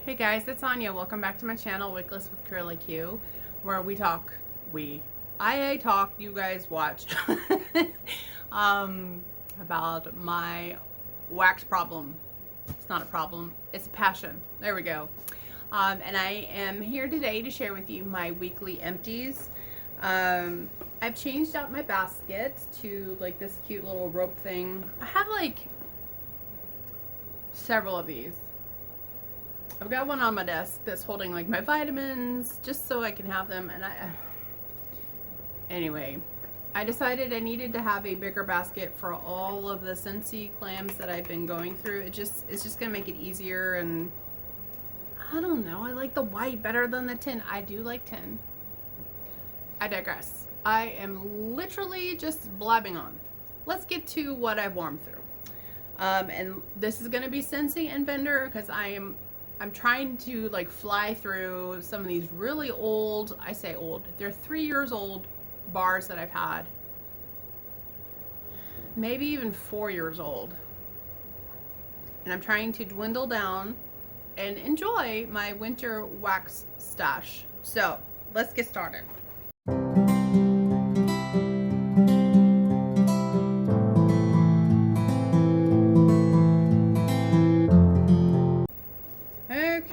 Hey guys, it's Anya. Welcome back to my channel, Wickless with Curly Q, where I talk, you guys watch, about my wax problem. It's not a problem, it's a passion. There we go. And I am here today to share with you my weekly empties. I've changed out my basket to like this cute little rope thing. I have like several of these. I've got one on my desk that's holding like my vitamins just so I can have them, and anyway, I decided I needed to have a bigger basket for all of the Scentsy clams that I've been going through. It's just gonna make it easier, and I don't know, I like the white better than the tin. I do like tin. I digress. I am literally just blabbing on. Let's get to what I've warmed through. And this is gonna be Scentsy and Vendor because I'm trying to like fly through some of these really old, I say old, they're 3 years old bars that I've had. Maybe even 4 years old. And I'm trying to dwindle down and enjoy my winter wax stash. So let's get started.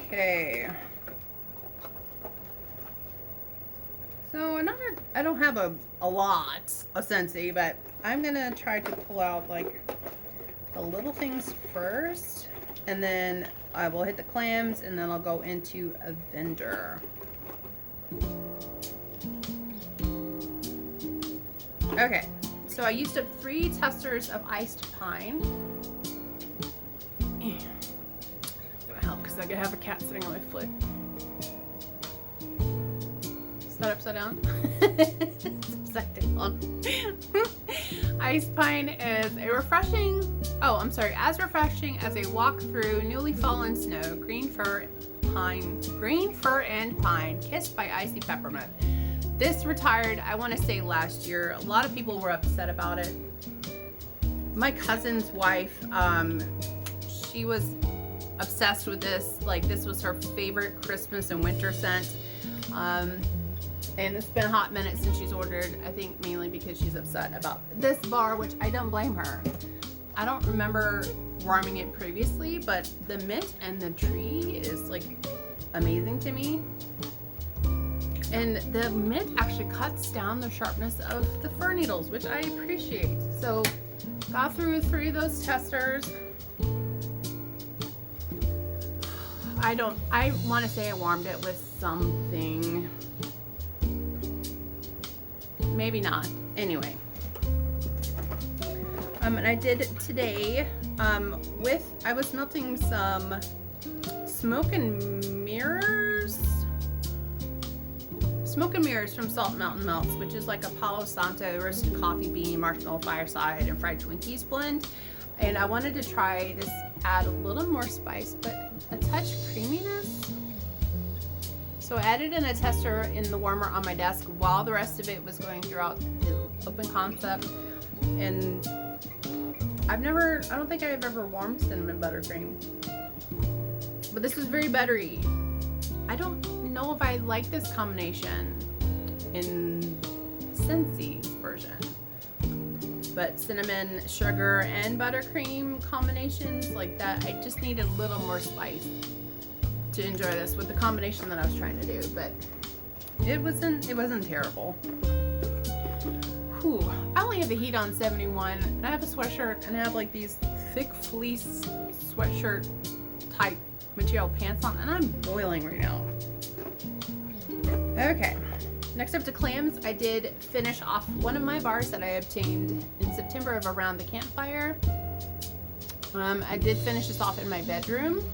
Okay. So I don't have a lot of Scentsy, but I'm gonna try to pull out like the little things first, and then I will hit the clams, and then I'll go into a Vendor. Okay, so I used up 3 testers of iced pine. Because I could have a cat sitting on my foot. Is that upside down? It's upside down. Ice pine is as refreshing as a walk through newly fallen snow. Green fir and pine, kissed by icy peppermint. This retired, I want to say last year. A lot of people were upset about it. My cousin's wife, she was obsessed with this. Like, this was her favorite Christmas and winter scent. And it's been a hot minute since she's ordered, I think mainly because she's upset about this bar, which I don't blame her. I don't remember warming it previously, but the mint and the tree is like amazing to me. And the mint actually cuts down the sharpness of the fir needles, which I appreciate. So got through 3 of those testers. I want to say I warmed it with something. Maybe not. Anyway. And I did today, I was melting some Smoke and Mirrors from Salt Mountain Melts, which is like a Palo Santo roasted coffee bean, marshmallow fireside, and fried Twinkies blend. And I wanted to try this, add a little more spice, but a touch creaminess. So I added in a tester in the warmer on my desk while the rest of it was going throughout the open concept. And I don't think I've ever warmed cinnamon buttercream, but this is very buttery. I don't know if I like this combination in Scentsy's version. But cinnamon, sugar, and buttercream combinations like that, I just need a little more spice to enjoy this with the combination that I was trying to do. But it wasn't terrible. Whew. I only have the heat on 71, and I have a sweatshirt, and I have like these thick fleece sweatshirt type material pants on, and I'm boiling right now. Okay. Next up to clams, I did finish off one of my bars that I obtained in September of Around the Campfire. I did finish this off in my bedroom.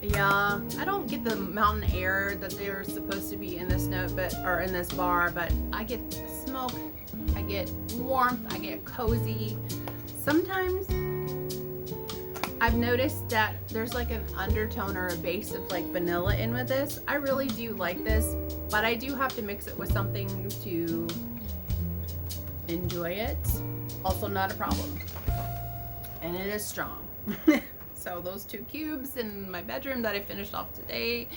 Yeah, I don't get the mountain air that they're supposed to be in this in this bar, but I get smoke, I get warmth, I get cozy. Sometimes I've noticed that there's like an undertone or a base of like vanilla in with this. I really do like this, but I do have to mix it with something to enjoy it. Also not a problem. And it is strong. So those 2 cubes in my bedroom that I finished off today,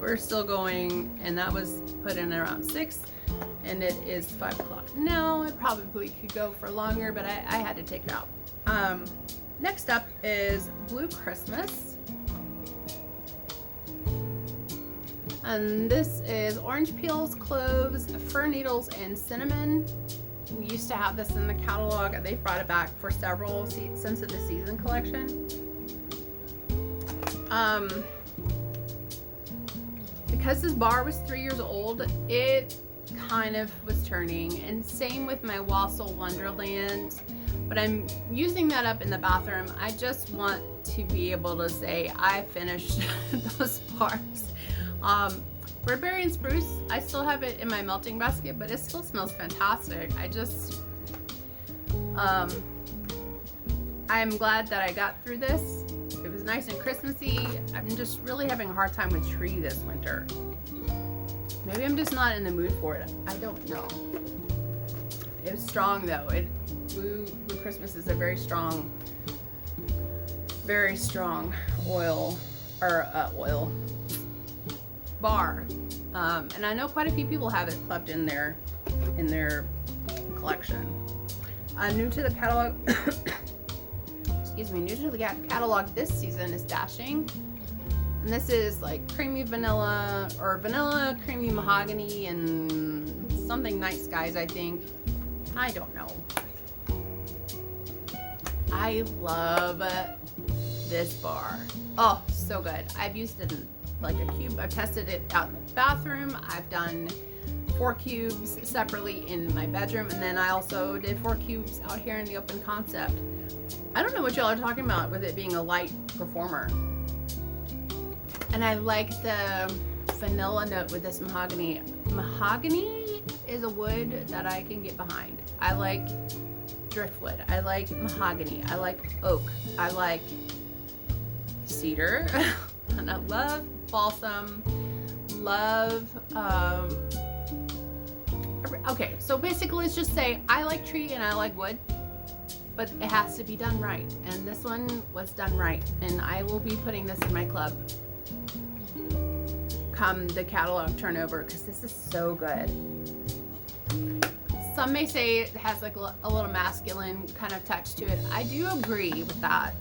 we're still going, and that was put in around 6, and it is 5 o'clock now. It probably could go for longer, but I had to take it out. Next up is Blue Christmas. And this is orange peels, cloves, fir needles, and cinnamon. We used to have this in the catalog. They've brought it back for several Scents of the Season collection. Because this bar was 3 years old, it kind of was turning. And same with my Wassail Wonderland. But I'm using that up in the bathroom. I just want to be able to say I finished those bars. Red berry and spruce, I still have it in my melting basket, but it still smells fantastic. I'm glad that I got through this. It was nice and Christmassy. I'm just really having a hard time with tree this winter. Maybe I'm just not in the mood for it. I don't know. It was strong though. Blue Christmas is a very strong oil bar, and I know quite a few people have it clubbed in their collection. New to the catalog excuse me, new to the catalog this season is Dashing, and this is like creamy vanilla or vanilla creamy mahogany and something night skies, I think. I don't know. I love this bar. Oh, so good. I've used it in like a cube. I've tested it out in the bathroom. I've done 4 cubes separately in my bedroom, and then I also did 4 cubes out here in the open concept. I don't know what y'all are talking about with it being a light performer. And I like the vanilla note with this mahogany. Mahogany is a wood that I can get behind. I like driftwood. I like mahogany. I like oak. I like cedar. And I love balsam. Love, okay, so basically let's just say I like tree and I like wood, but it has to be done right. And this one was done right. And I will be putting this in my club come the catalog turnover, because this is so good. Some may say it has like a little masculine kind of touch to it. I do agree with that.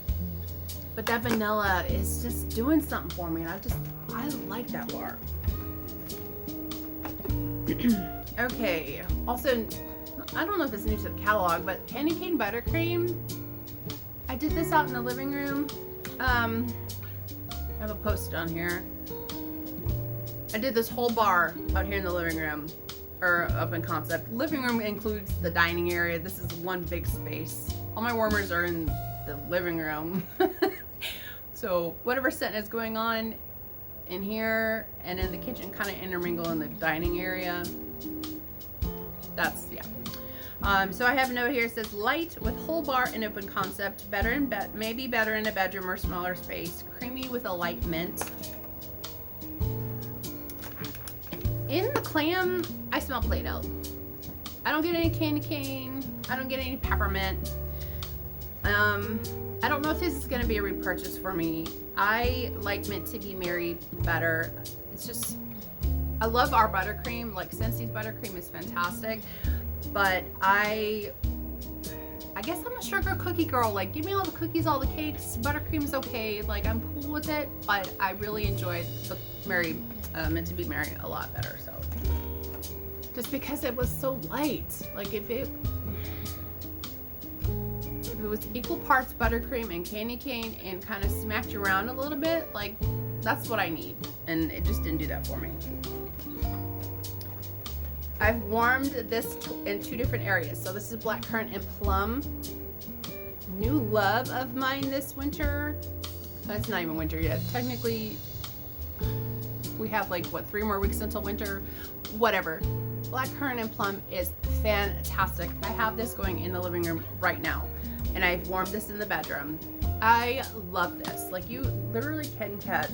But that vanilla is just doing something for me. And I like that bar. Okay. Also, I don't know if it's new to the catalog, but candy cane buttercream. I did this out in the living room. I have a post on here. I did this whole bar out here in the living room, or open concept. Living room includes the dining area. This is one big space. All my warmers are in the living room. So whatever scent is going on in here and in the kitchen kind of intermingle in the dining area. That's, yeah. So I have a note here. It says light with whole bar and open concept. Better in bed, maybe better in a bedroom or smaller space. Creamy with a light mint. In the clam, I smell Play-Doh. I don't get any candy cane. I don't get any peppermint. I don't know if this is going to be a repurchase for me. I like Mint to Be Merry better. It's just, I love our buttercream. Like Scentssy's buttercream is fantastic. But I guess I'm a sugar cookie girl. Like, give me all the cookies, all the cakes. Buttercream's okay. Like, I'm cool with it. But I really enjoyed the Mint to Be Merry a lot better. So, just because it was so light. Like, if it was equal parts buttercream and candy cane and kind of smacked you around a little bit, like, that's what I need. And it just didn't do that for me. I've warmed this in 2 different areas. So this is blackcurrant and plum. New love of mine this winter. It's not even winter yet. Technically, we have like, what, 3 more weeks until winter? Whatever. Blackcurrant and plum is fantastic. I have this going in the living room right now. And I've warmed this in the bedroom. I love this. Like, you literally can catch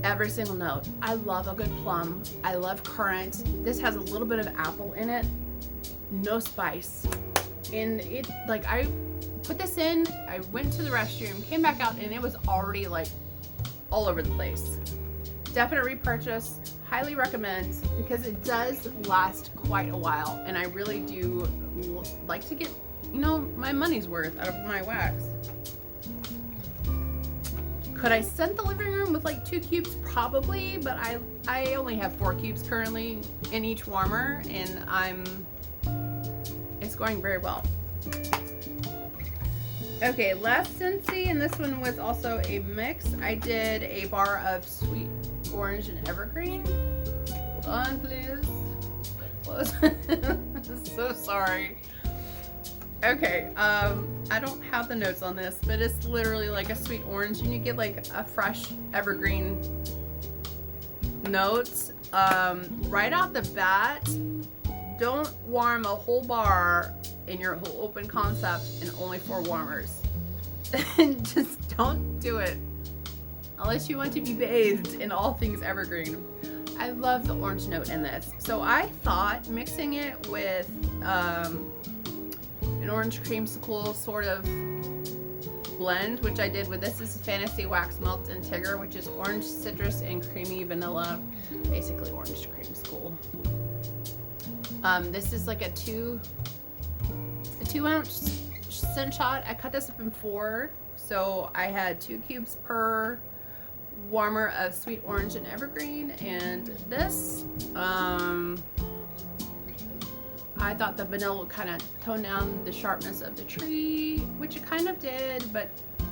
every single note. I love a good plum. I love currant. This has a little bit of apple in it. No spice. And it, like, I put this in, I went to the restroom, came back out, and it was already like all over the place. Definite repurchase, highly recommend, because it does last quite a while, and I really do like to get, you know, my money's worth out of my wax. Could I scent the living room with like 2 cubes? Probably, but I only have 4 cubes currently in each warmer, and it's going very well. Okay, last Scentsy, and this one was also a mix. I did a bar of sweet orange and evergreen. Hold on, please. Close. So sorry. Okay, I don't have the notes on this, but it's literally like a sweet orange, and you get like a fresh evergreen notes. Right off the bat, don't warm a whole bar in your whole open concept in only 4 warmers. Just don't do it unless you want to be bathed in all things evergreen. I love the orange note in this. So I thought mixing it with an orange creamsicle sort of blend, which I did with this is Fantasy Wax Melt and Tigger, which is orange, citrus, and creamy vanilla, basically orange creamsicle. This is like a 2 ounce scent shot. I cut this up in 4, so I had 2 cubes per warmer of sweet orange and evergreen, and this I thought the vanilla would kind of tone down the sharpness of the tree, which it kind of did, but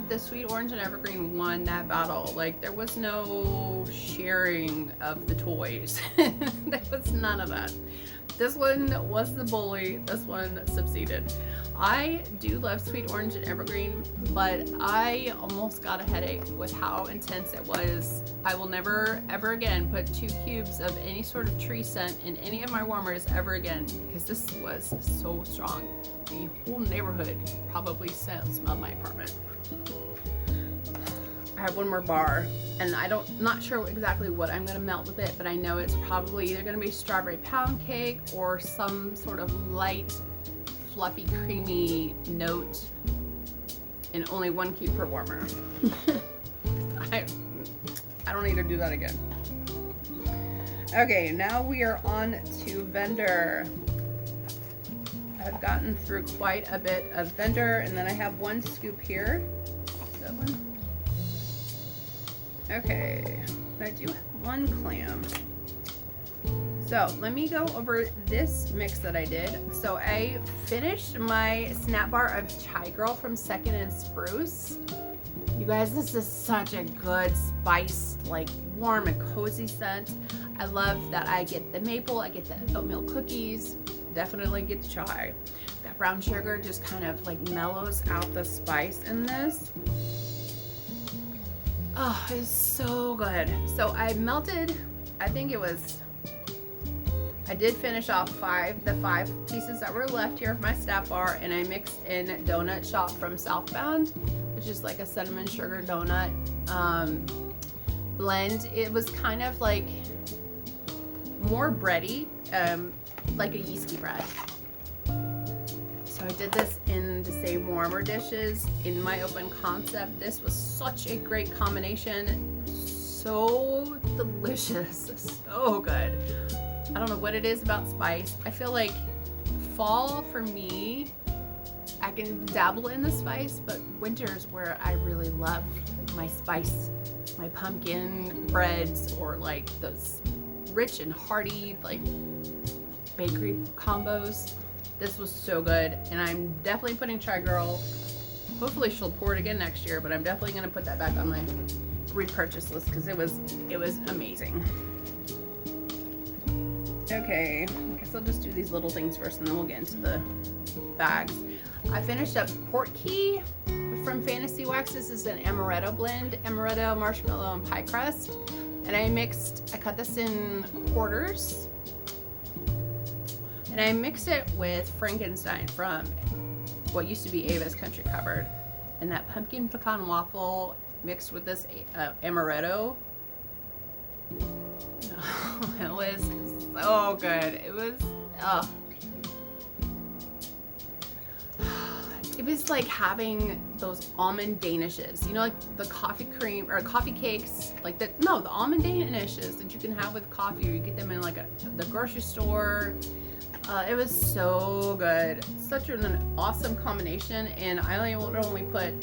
the sweet orange and evergreen won that battle. Like, there was no sharing of the toys. There was none of that. This one was the bully. This one succeeded. I do love sweet orange and evergreen, but I almost got a headache with how intense it was. I will never ever again put 2 cubes of any sort of tree scent in any of my warmers ever again, because this was so strong. The whole neighborhood probably smelled my apartment. I have one more bar, and not sure exactly what I'm gonna melt with it, but I know it's probably either gonna be strawberry pound cake or some sort of light, fluffy, creamy note, and only 1 cube per warmer. I don't need to do that again. Okay, now we are on to Vendor. I've gotten through quite a bit of Vendor, and then I have 1 scoop here. Is that one? Okay, I do have 1 clam. So let me go over this mix that I did. So I finished my snap bar of Chai Girl from Second and Spruce. You guys, this is such a good spiced, like warm and cozy scent. I love that I get the maple, I get the oatmeal cookies, definitely get the chai. That brown sugar just kind of like mellows out the spice in this. Oh, it's so good. So I melted, I did finish off the 5 pieces that were left here of my snap bar, and I mixed in Donut Shop from Southbound, which is like a cinnamon sugar donut blend. It was kind of like more bready, like a yeasty bread. So I did this in the same warmer dishes in my open concept. This was such a great combination. So delicious, so good. I don't know what it is about spice. I feel like fall for me, I can dabble in the spice, but winter is where I really love my spice, my pumpkin breads, or like those rich and hearty like bakery combos. This was so good, and I'm definitely putting Chai Girl. Hopefully she'll pour it again next year, but I'm definitely gonna put that back on my repurchase list because it was amazing. Okay, I guess I'll just do these little things first, and then we'll get into the bags. I finished up Portkey from Fantasy Wax. This is an amaretto blend, amaretto, marshmallow, and pie crust, and I cut this in quarters. And I mixed it with Frankenstein from what used to be Ava's Country Cupboard. And that pumpkin pecan waffle mixed with this amaretto. Oh, it was so good. It was like having those almond danishes, you know, like the coffee cream or coffee cakes, like the almond danishes that you can have with coffee, or you get them in like the grocery store. It was so good, such an awesome combination. And I would only put,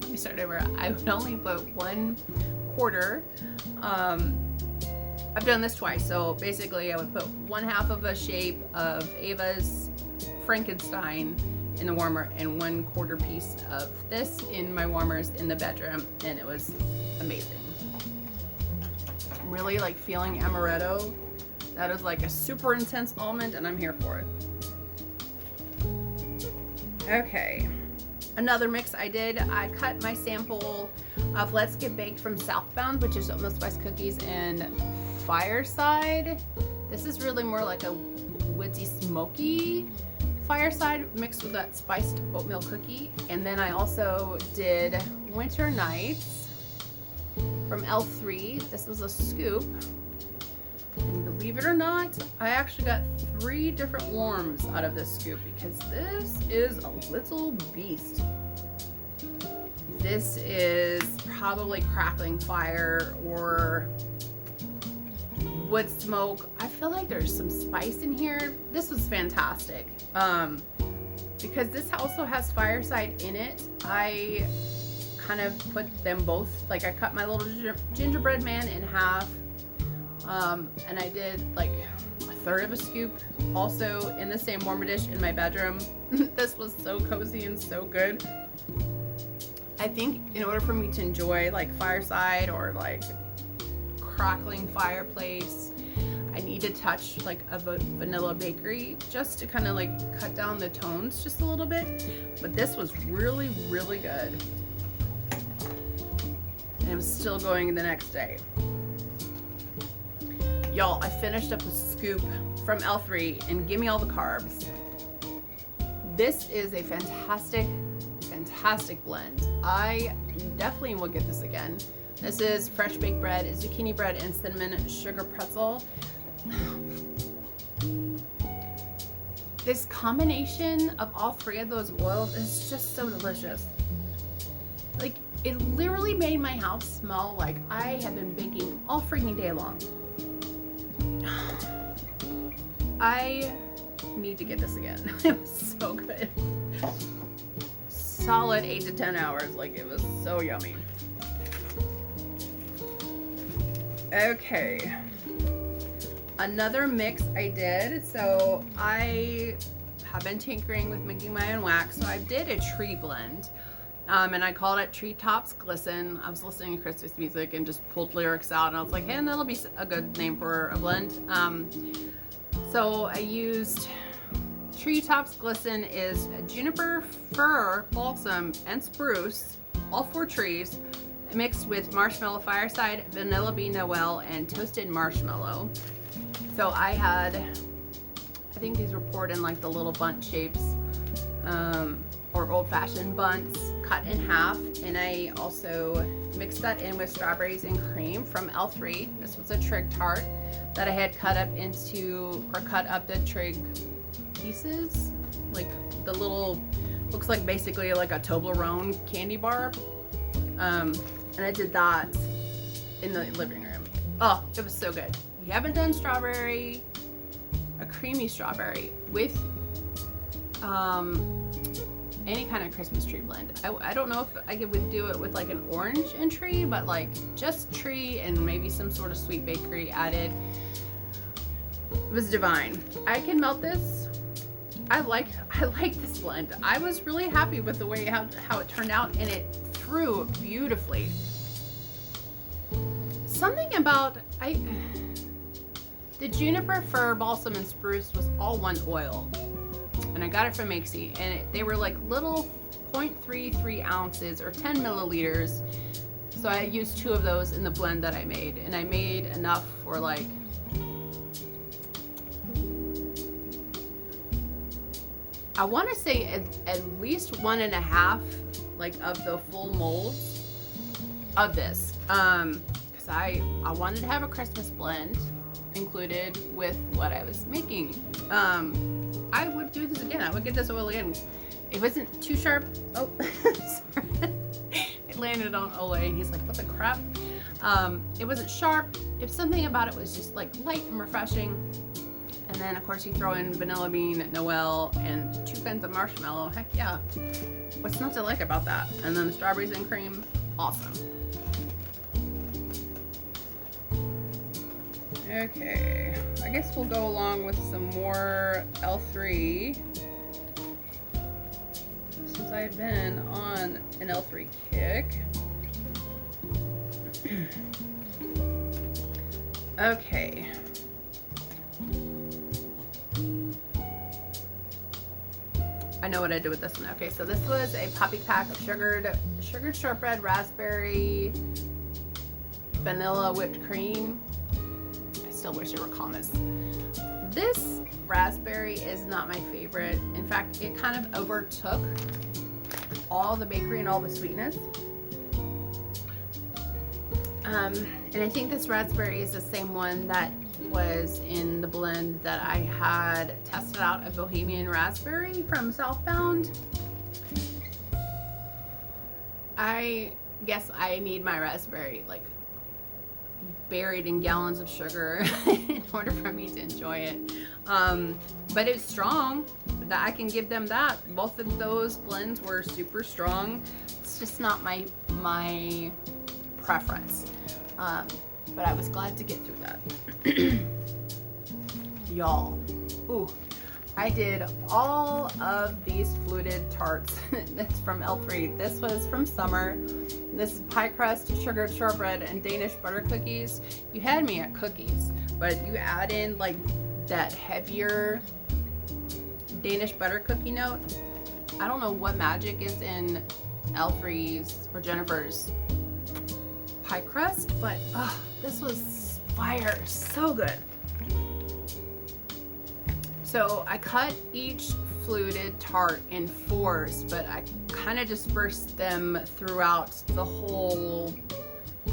let me start over. I would only put 1/4. I've done this twice, so basically I would put 1/2 of a shape of Ava's Frankenstein in the warmer and 1/4 piece of this in my warmers in the bedroom, and it was amazing. Really like feeling amaretto. That is like a super intense almond, and I'm here for it. Okay, another mix I did, I cut my sample of Let's Get Baked from Southbound, which is oatmeal spice cookies and Fireside. This is really more like a woodsy, smoky Fireside mixed with that spiced oatmeal cookie. And then I also did Winter Nights from L3. This was a scoop. And believe it or not, I actually got 3 different warms out of this scoop because this is a little beast. This is probably crackling fire or wood smoke. I feel like there's some spice in here. This was fantastic. Because this also has Fireside in it, I kind of put them both, like I cut my little gingerbread man in half, and I did like 1/3 of a scoop also in the same warmer dish in my bedroom. This was so cozy and so good. I think in order for me to enjoy like Fireside or like crackling fireplace, I need to touch like a vanilla bakery just to kind of like cut down the tones just a little bit. But this was really, really good. And it was still going the next day. Y'all, I finished up a scoop from L3 and give me all the carbs. This is a fantastic, fantastic blend. I definitely will get this again. This is fresh baked bread, zucchini bread, and cinnamon sugar pretzel. This combination of all 3 of those oils is just so delicious. Like, it literally made my house smell like I have been baking all freaking day long. I need to get this again. It was so good. Solid 8 to 10 hours. Like, it was so yummy. Okay. Another mix I did. So I have been tinkering with making my own wax. So I did a tree blend. And I called it Treetops Glisten. I was listening to Christmas music and just pulled lyrics out, and I was like, hey, that'll be a good name for a blend. So I used Treetops Glisten is juniper, fir, balsam, and spruce, all 4 trees, mixed with marshmallow Fireside, vanilla bean Noel, and toasted marshmallow. So I think these were poured in like the little bundt shapes, or old-fashioned bunts, cut in half, and I also mixed that in with strawberries and cream from L3. This was a trig tart that I had cut up the trig pieces, like the little, looks like basically like a Toblerone candy bar, and I did that in the living room. Oh, it was so good. If you haven't done strawberry, a creamy strawberry with any kind of Christmas tree blend. I don't know if I would do it with like an orange and tree, but like just tree and maybe some sort of sweet bakery added. It was divine. I can melt this. I like this blend. I was really happy with the way how it turned out, and it threw beautifully. Something about the juniper, fir, balsam, and spruce was all one oil. And I got it from Makesy, and they were like little 0.33 ounces or 10 milliliters. So I used 2 of those in the blend that I made, and I made enough for like, I want to say at least 1.5 like of the full molds of this, because I wanted to have a Christmas blend included with what I was making. I would do this again. I would get this oil again. It wasn't too sharp. Oh, sorry. It landed on Ole and he's like, what the crap? It wasn't sharp. If something about it was just like light and refreshing. And then of course you throw in vanilla bean, Noel, and 2 kinds of marshmallow. Heck yeah. What's not to like about that? And then the strawberries and cream, awesome. Okay, I guess we'll go along with some more L3. Since I've been on an L3 kick. Okay. I know what I did with this one. Okay, so this was a poppy pack of sugared shortbread, raspberry, vanilla whipped cream. I still wish there were commas. This raspberry is not my favorite. In fact, it kind of overtook all the bakery and all the sweetness. And I think this raspberry is the same one that was in the blend that I had tested out of Bohemian Raspberry from Southbound. I guess I need my raspberry like buried in gallons of sugar in order for me to enjoy it. But it's strong. That I can give them that. Both of those blends were super strong. It's just not my preference. But I was glad to get through that. Y'all, ooh, I did all of these fluted tarts. That's from L3. This was from summer. This is pie crust, sugared shortbread, and Danish butter cookies. You had me at cookies, but you add in like that heavier Danish butter cookie note. I don't know what magic is in L3's or Jennifer's pie crust, but this was fire, so good. So I cut each fluted tart in 4s, but I kind of dispersed them throughout the whole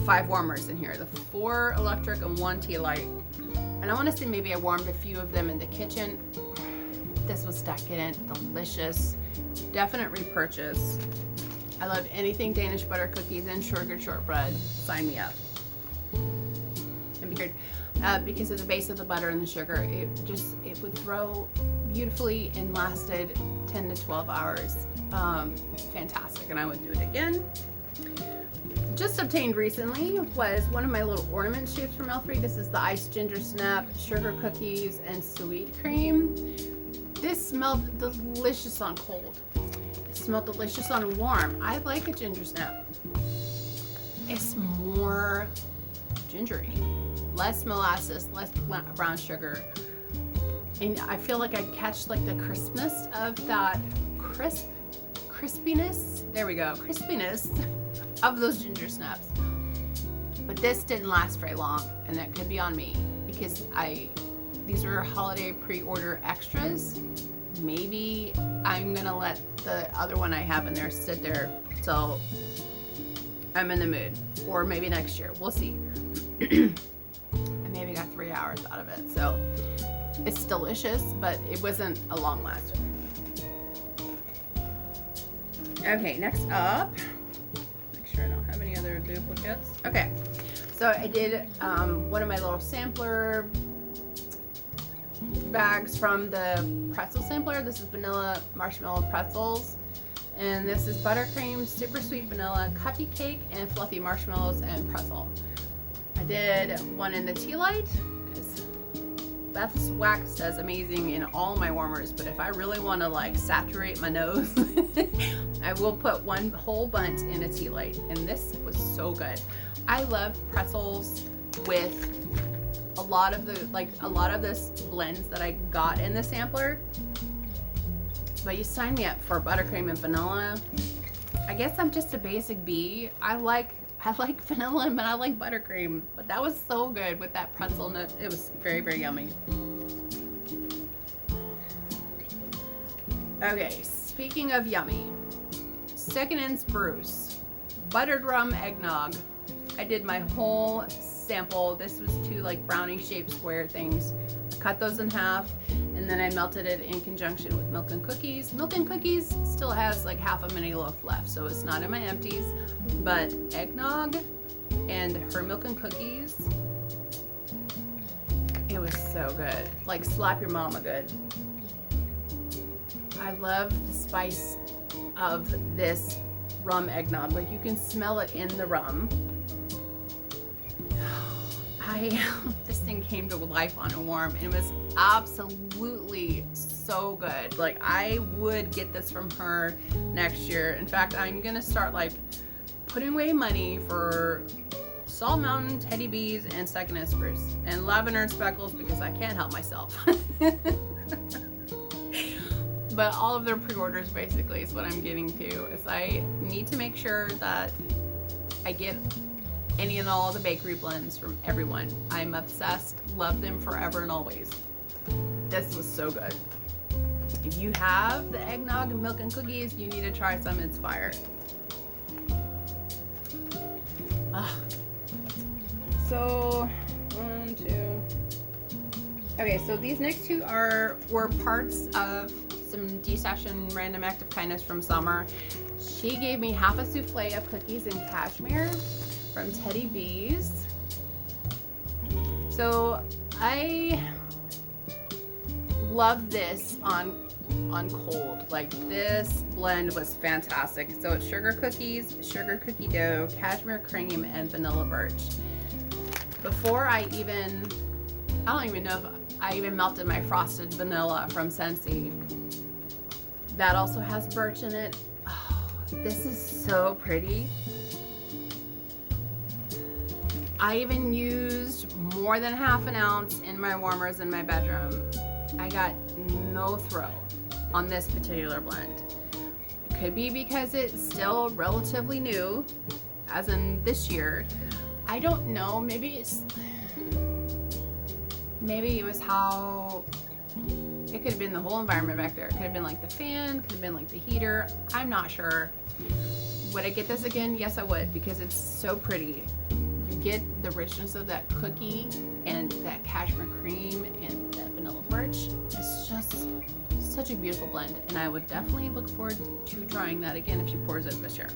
5 warmers in here, the 4 electric and 1 tea light. And I want to say maybe I warmed a few of them in the kitchen. This was decadent, delicious, definite repurchase. I love anything Danish butter cookies and sugared shortbread. Sign me up. And because of the base of the butter and the sugar, it would throw beautifully and lasted 10 to 12 hours. Fantastic, and I would do it again. Just obtained recently was one of my little ornament shapes from L3. This is the iced ginger snap, sugar cookies, and sweet cream. This smelled delicious on cold. It smelled delicious on warm. I like a ginger snap. It's more gingery, less molasses, less brown sugar. And I feel like I catch like the crispness of that crispiness. There we go, crispiness of those ginger snaps. But this didn't last very long, and that could be on me because these were holiday pre-order extras. Maybe I'm gonna let the other one I have in there sit there till I'm in the mood, or maybe next year. We'll see. I maybe got 3 hours out of it, so it's delicious, but it wasn't a long last. Okay, next up, make sure I don't have any other duplicates. Okay, so I did one of my little sampler bags from the pretzel sampler. This is vanilla marshmallow pretzels, and this is buttercream, super sweet vanilla, cuppy cake, and fluffy marshmallows and pretzel. I did one in the tea light because Beth's wax does amazing in all my warmers, but if I really want to like saturate my nose, I will put one whole bunch in a tea light, and this was so good. I love pretzels with a lot of this blends that I got in the sampler, but you signed me up for buttercream and vanilla. I guess I'm just a basic bee. I like vanilla, but I like buttercream. But that was so good with that pretzel nut. It was very, very yummy. Okay, speaking of yummy, Second and Spruce buttered rum eggnog. I did my whole sample. This was 2 like brownie shaped square things. I cut those in half, and then I melted it in conjunction with Milk and Cookies. Milk and Cookies still has like half a mini loaf left, so it's not in my empties, but eggnog and her Milk and Cookies, it was so good. Like slap your mama good. I love the spice of this rum eggnog. Like you can smell it in the rum. This thing came to life on a warm, and it was absolutely so good. Like I would get this from her next year. In fact, I'm gonna start like putting away money for Salt Mountain, Teddy Bees, and Second and Spruce, and Lavender and Speckles because I can't help myself. But all of their pre-orders basically is what I'm getting to. Is I need to make sure that I get any and all the bakery blends from everyone. I'm obsessed, love them forever and always. This was so good. If you have the eggnog and Milk and Cookies, you need to try some. It's fire. So 1, 2. Okay, so these next two were parts of some D-Stash and Random Act of Kindness from summer. She gave me half a souffle of cookies in cashmere from Teddy Bees. So I love this on cold. Like this blend was fantastic. So it's sugar cookies, sugar cookie dough, cashmere cream, and vanilla birch. Before I don't even know if I even melted my frosted vanilla from Scentsy. That also has birch in it. Oh, this is so pretty. I even used more than half an ounce in my warmers in my bedroom. I got no throw on this particular blend. It could be because it's still relatively new, as in this year. I don't know, maybe it was how, it could have been the whole environment back there. It could have been like the fan, could have been like the heater. I'm not sure. Would I get this again? Yes, I would, because it's so pretty. You get the richness of that cookie and that cashmere cream and that vanilla birch. It's just such a beautiful blend, and I would definitely look forward to trying that again if she pours it this year.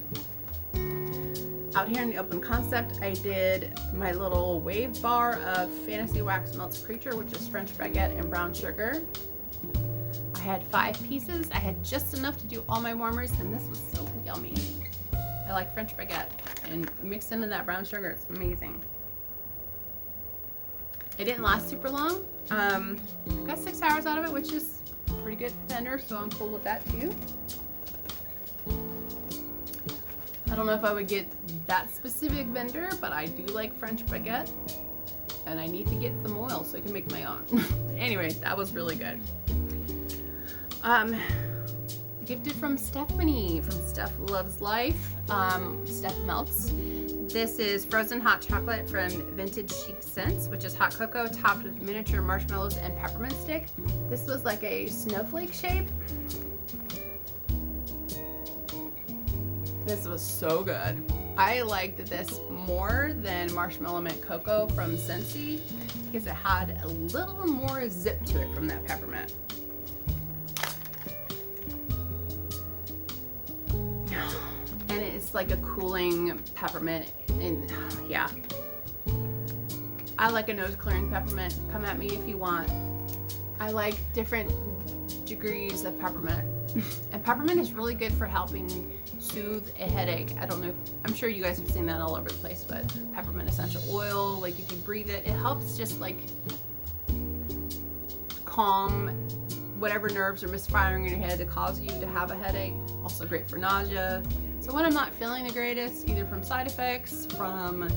Out here in the open concept, I did my little wave bar of Fantasy Wax Melts Creature, which is French baguette and brown sugar. I had 5 pieces. I had just enough to do all my warmers, and this was so yummy. I like French baguette, and mixed into that brown sugar, it's amazing. It didn't last super long. I got 6 hours out of it, which is pretty good for tender, so I'm cool with that too. I don't know if I would get that specific vendor, but I do like French baguette, and I need to get some oil so I can make my own. Anyway, that was really good. Gifted from Stephanie from Steph Loves Life. Steph Melts. This is frozen hot chocolate from Vintage Chic Scents, which is hot cocoa topped with miniature marshmallows and peppermint stick. This was like a snowflake shape. This was so good. I liked this more than Marshmallow Mint Cocoa from Scentsy because it had a little more zip to it from that peppermint. And it's like a cooling peppermint, and yeah. I like a nose clearing peppermint. Come at me if you want. I like different degrees of peppermint. And peppermint is really good for helping soothe a headache. I don't know, I'm sure you guys have seen that all over the place, but peppermint essential oil, like if you breathe it, it helps just like calm whatever nerves are misfiring in your head to cause you to have a headache. Also great for nausea. So when I'm not feeling the greatest, either from side effects, from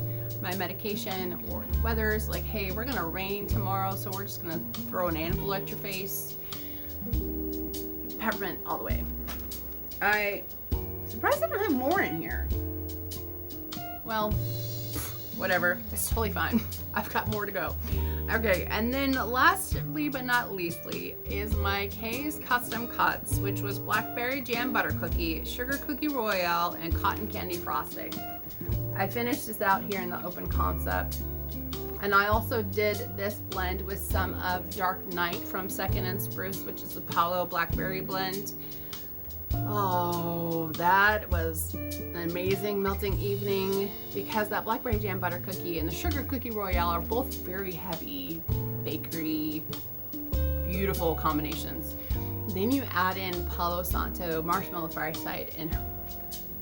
my medication, or the weather's like, hey, we're gonna rain tomorrow, so we're just gonna throw an anvil at your face. Peppermint all the way. I'm surprised I don't have more in here. Well, whatever, it's totally fine. I've got more to go. Okay, and then lastly but not leastly is my K's Custom Cuts, which was blackberry jam butter cookie, sugar cookie royale, and cotton candy frosting. I finished this out here in the open concept. And I also did this blend with some of Dark Night from Second and Spruce, which is a Palo Blackberry blend. Oh, that was an amazing melting evening because that blackberry jam butter cookie and the sugar cookie royale are both very heavy, bakery, beautiful combinations. Then you add in Palo Santo, marshmallow fireside, and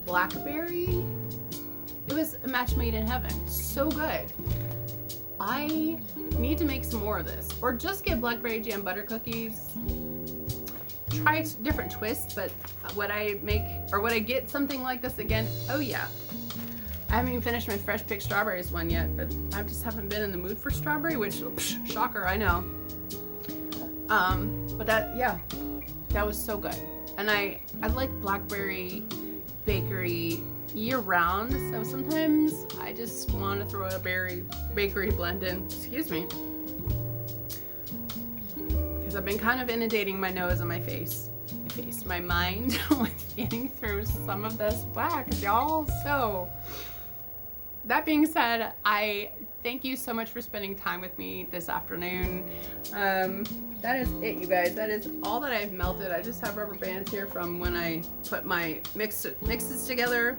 blackberry. It was a match made in heaven. So good. I need to make some more of this, or just get blackberry jam butter cookies. Try different twists, but would I make, or would I get something like this again? Oh yeah. I haven't even finished my fresh picked strawberries one yet, but I just haven't been in the mood for strawberry, which, shocker, I know. But that, yeah, that was so good. And I like blackberry bakery year round, so sometimes I just want to throw a bakery blend in, excuse me. Because I've been kind of inundating my nose and my mind with getting through some of this wax, y'all. So that being said, I thank you so much for spending time with me this afternoon. That is it, you guys. That is all that I've melted. I just have rubber bands here from when I put my mixes together.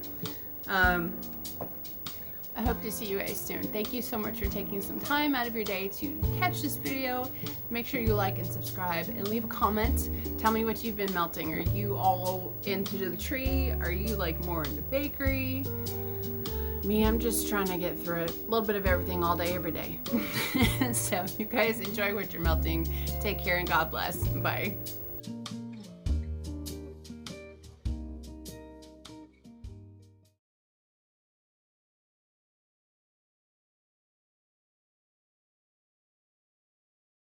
I hope to see you guys soon. Thank you so much for taking some time out of your day to catch this video. Make sure you like and subscribe and leave a comment. Tell me what you've been melting. Are you all into the tree? Are you like more into bakery? Me, I'm just trying to get through it. A little bit of everything all day, every day. So you guys enjoy what you're melting. Take care and God bless. Bye.